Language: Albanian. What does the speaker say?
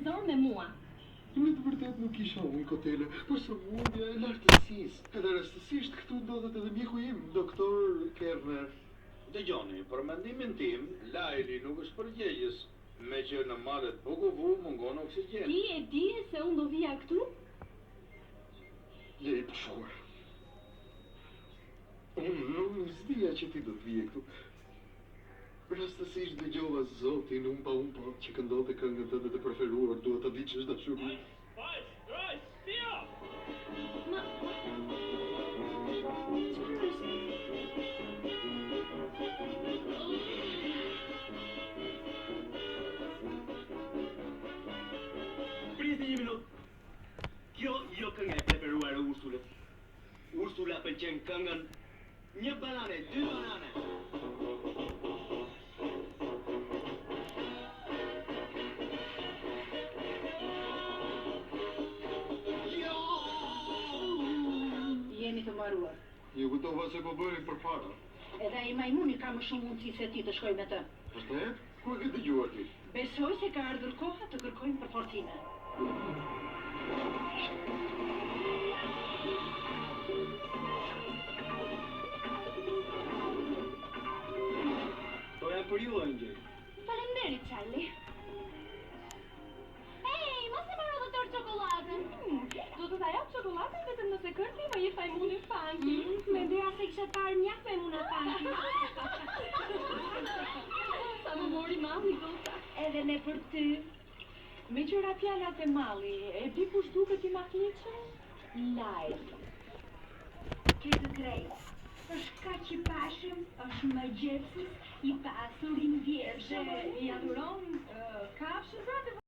doktor me mua. Me të vërtet nuk isha unë kotele, por sëmundja e lartësisë. Edhe rastësisht këtu ndodhet edhe mjeku im, doktor Kerner. Dëgjoni, për mendimin tim, Lajli nuk është përgjegjës, me që në malet Bukovu mungon oksigjen. Ti e di se unë do vija këtu? Je i pëshuar. Unë nuk zdia që ti do të vije këtu. Rastësisht dëgjova zotin umpa që këndonte këngën tënde të preferuar, duhet ta di që është dashuri. Ma... Pritni një minut. Kjo jo kënga e preferuar e Ursulës. Ursula pëlqen këngën një banane, 2 banane. Jeni të maruar. Ju kujtova se po bëni përpara. Edhe ai majmuni ka më shumë mundësi se ti të shkoj me të. Vërtet? Ku e ke dëgjuar ti? Besoj se ka ardhur koha të kërkojmë për fortime. To janë për ju, Angel. Faleminderit, Charlie. Hey, mos e marrë dhe tërë çokoladën. Do të ta jap çokoladën vetëm nëse kërti më jep Majmunin Fanki. Mendoja se kisha parë mjaft Majmuna Fanki. Sa më mori mami dota. Edhe ne për ty. Me qëra fjallat e malli, e di kush duket i mahnitshëm? Lajli. Ke të drejtë. Është kaq i pashëm, është më gjepsës, i pasur, i ndjeshëm. I adhuron kafshët